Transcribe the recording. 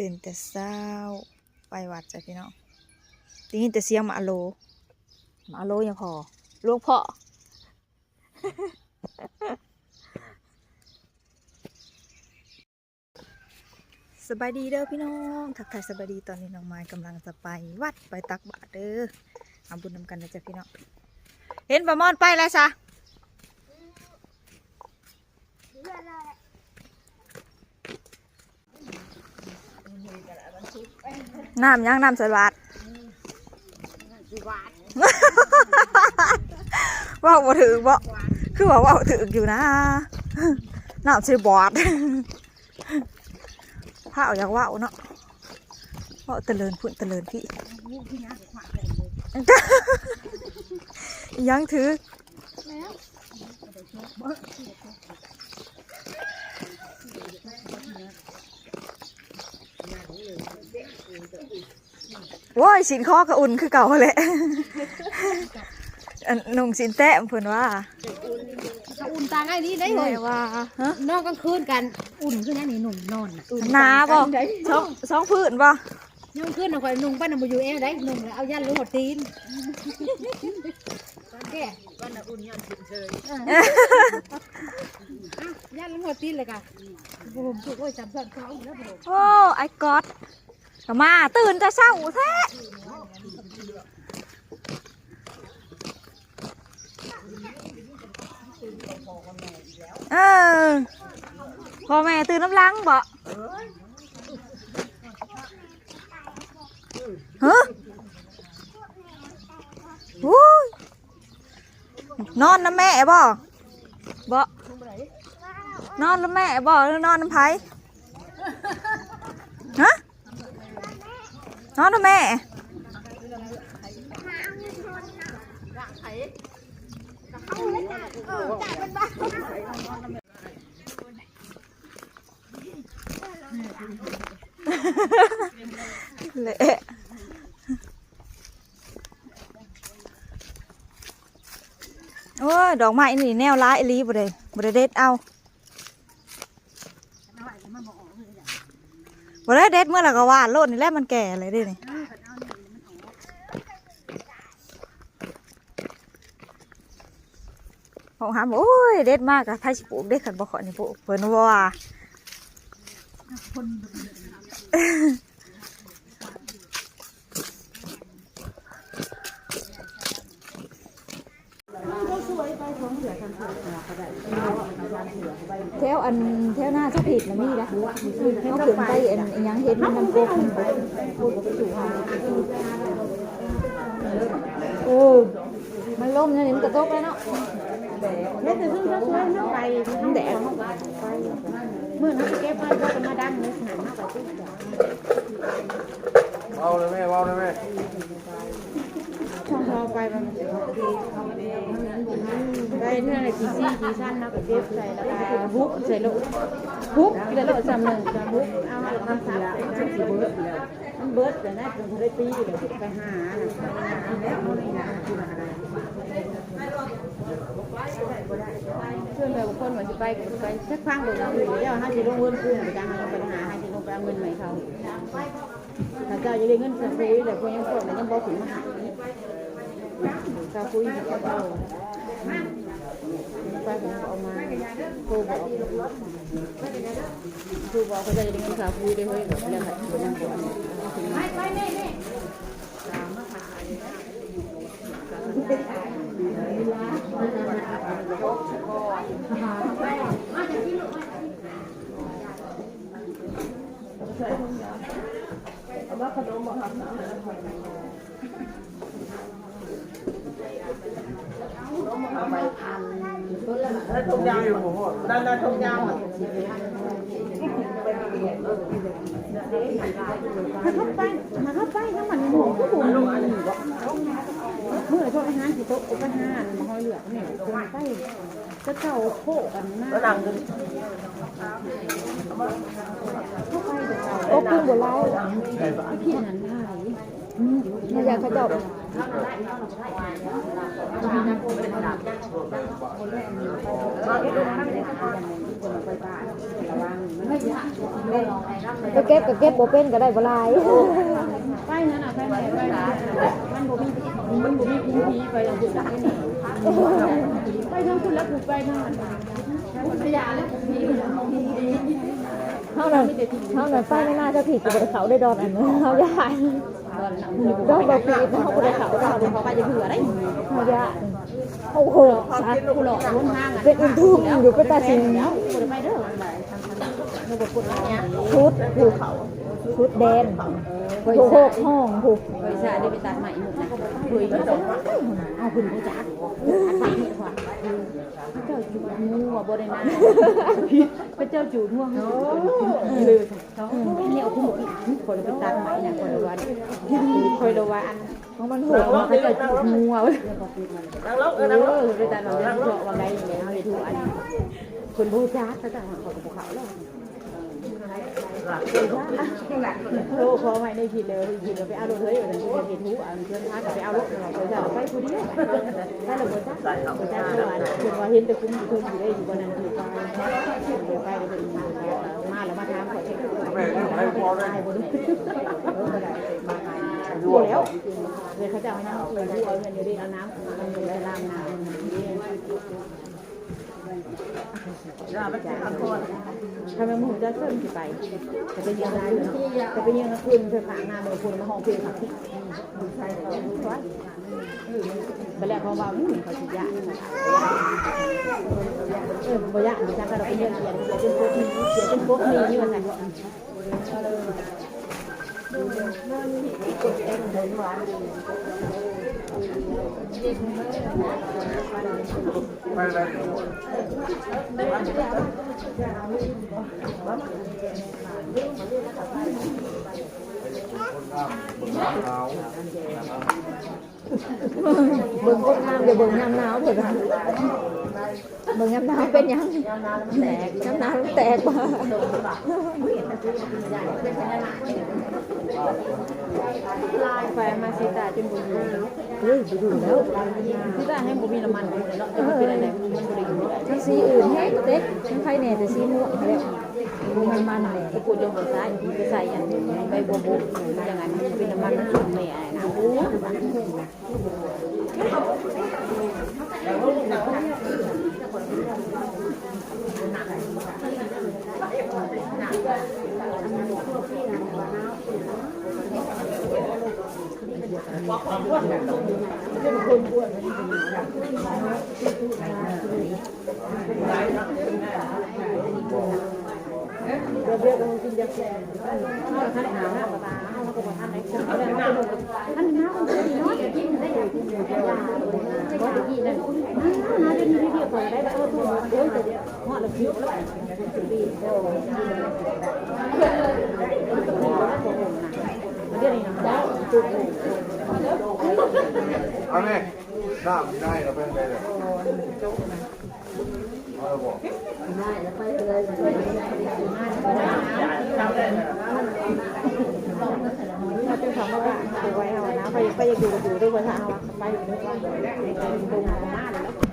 ตื่นแต่เช้าไปวัดจ้ะพี่น้องได้ยินแต่เสียงหมาโลยังพอหลวงพ่อ สบายดีเด้อพี่น้องทักทายสบายดีตอนนี้น้องไม้กำลังจะไปวัดไปตักบาตรเด้อทำบุญนำกันนะจ๊ะพี่น้องเห็นปลาหมอนไปแล้วจ้ะน้ำยังน้ำใส่บาตรว่าบ่ถือบ่คือว่าถืออยู่นะน้ำใส่บาตรพระเอาอยากว่าวเนาะว่าเตลินพุ่นเตลินพี่ยังถือว้ายสินคอกระอุ่นคือเก่าเลยนุ่งสินแต้มเพื่อนว่าอุ่นตาง่ายดีได้เลยว่านอนกลางคืนกันอุ่นขึ้นนั่นนี่หนุ่มนอนหนาบ่สองพื้นบ่นอนขึ้นเอาคอยนุ่งป้าหนุ่มอยู่เอวได้หนุ่มเอายันลูกหัวตีนแก่ป้าหนุ่มอุ่นยันขึ้นเฉยยันลูกหัวตีนเลยค่ะผมถูกโอ้ยจำสัตว์เขาแล้วผมโอ้ไอ้ก๊อดมาตื่นจะเศร้าแท้พ่อแม่ตื่นน้ำลังบ่ฮะนอนน้ำแม่บ่นอนน้ำแม่บ่หรือนอนน้ำไผ่ฮะนอนน้ำแม่เละโอ้ยดอกไม้นี่แนวร้ายอีหลีบ่ได้เด็ดเอาบ่ได้เด็ดเมื่อไหร่ก็ว่าโลดนี่แหละมันแก่เลยดินี่ของหามโอ้ยเด็ดมากอะไผสิปลูกเด็ดขันบ่ขอนี่ปลูกเพิ่นว่าแถวหน้าสักผิดนะมีนะเขาขึ้นไปยังเห็นมันกบโอ้มันล่มเนี่ยมันกระตกแล้วเนาะเล่นแต่ซึ่งเขาช่วยน้ำไปน้ำแดดเมื่อน้ำเก็บไปก็จะมาดังเลยหันมาไปตุ๊กว้าวเลยแม่ว้าวเลยแม่ช่องทอไปมันไปเนี่ยอะไรกี่ซี่กี่ชั้นนะก็เก็บใส่แล้วก็ฮุบใส่โลฮุบแล้วโลจำหนึ่งจำฮุบเอามาแล้วก็ซับใส่สีเบิร์ดมันเบิร์ดแต่น่าจะได้ตีเดี๋ยวไปหาแล้วเอาในนาที่มาอะไรเพื่อนแบบคนเหมือนจะไปสักครั้งเดี๋ยวเราอยู่แล้วให้จะลงเงินกู้ไปการหาปัญหาให้จะลงไปเอาเงินใหม่เขาถ้าเจ้าจะได้เงินจะคุยแต่คนยังคนยังบอกถึงมาหาจะคุยกับเขาไปผมเอามาครูบอกเขาจะได้เงินสาวคุยได้เฮ้ยแบบเรื่องแบบนั้นก่อนทงยางอยู่ผมนั่นทงยางมาเข้าไปทั้งมันหมูก็บุ๋มเมื่อช่วงอาหารที่โต๊ะอาหารมาห้อยเหลือเนี่ยคนใต้จะเจ้าโคกันมากเข้าไปจะเจ้าโอ้กุ้งบัวลายพี่นันได้ไม่อยากเขาจบไม่ ก็เก็บบ่เป็นก็ได้บ่หลาย ไปนั่นน่ะไปไหนไปไหนมันบ่มีผีไปแล้วคุณได้นี่ไปทางคุณแล้วคุณไปทางนั้นพยาแล้วผี เท่านั้นไปไม่น่าจะผิดกับบริเขาได้ดอนอันนั้นเขาย่านดอนบ่ผิดเขาบริเขาดอน เขาไปจะเผื่อได้ เขาย่านโอ้โห กูหลอกล้นห้าง เป็นอุ้มทุ่มอยู่เป็นตาสิง แล้วกูไปเด้อระบบกฎหมาย ชุดภูเขาชุดแดนโอ้โหห้องผูก บริษัทได้ไปตัดใหม่หมดนะคุยเอาคุณผู้จักอันนี้กว่าเจ้าจูดงัวบริณาพระเจ้าจูดงัวเลยเขาเนี่ยเอาคุณหมดคนไปตัดใหม่นะคนละวันคอยละวันของมันโหดพระเจ้าจูดงัวเว้ย นั่งลง ไปตัดเราเจาะวันใดอย่างเงี้ยเขาไปทุกอันคุณผู้จักเขาจะหาของภูเขาแล้วโลกพอไม่ได้ผิดเลยผิดเราไปเอารถเฮ้ยอยู่ในที่เห็นหูเอาเพื่อนพาไปเอารถเราไปจะไปผู้เดียวถ้าเราไปจ้าไปจ้าเมื่อวานคุณว่าเห็นแต่คุณคุณอยู่ได้อยู่บนนั้นอยู่ไปไปเลยมาแล้วมาทำขอเช็คให้บนดูแล้วเลยเขาจะเอาน้ำเลยดูเอาเงินอยู่ดีเอาน้ำเอาเงินไปล้างน้ำทำไมมึงจะเพิ่มไปจะไปเยี่ยมได้เลยจะไปเยี่ยมนักคุณเธอขางหน้าเบอร์คุณมาห้องเพลงค่ะไปแล้วเขาบอกเขาฉีดยาบ่ยาดิฉันก็เราไปเยี่ยมเสียเป็นพวกนี้นี่มันไงไปเลยเบิ่งคนงามเดี๋ยวเบิ่งยามหนาวเถิดเบิ่งยามหนาวเป็นยังยามหนาวแตกว่ะลายไฟมาสีตาจนบุญอยู่ เฮ้ยไปดูแล้ว สีตาให้บุมีน้ำมันเลยเนาะจะเป็นอะไรมันบริอยู่ ทั้งสีอื่นแห้งเต็กทั้งไข่แหน่แต่สีม่วงแล้วมันแหละ ตะกูจงบนซ้ายไปใส่อันใบบัวบกอย่างนั้นเป็นน้ำมันมันชุ่มแม่นะโอ้เรียกกันกินยาแก้ท่านหนาหน้าตาเขาก็บอกท่านไหนท่านหน้าคนดีเนาะกินได้ยากินยาเพราะที่นั่นน่าจะมีที่เดียวพอได้แบบทุกคนเดี๋ยวจะห่อละคิ้วแล้วปีเดียวเดี๋ยวนี้นะได้จุด เอาเลยน้ำได้เราเป็นไปเลยเอาบอก ได้แล้วไปเลยเราจะทำว่าไปไว้เอานะไปอยู่ด้วยภาษาเอาไปอยู่ด้วยว่าไปตรงหน้าเลย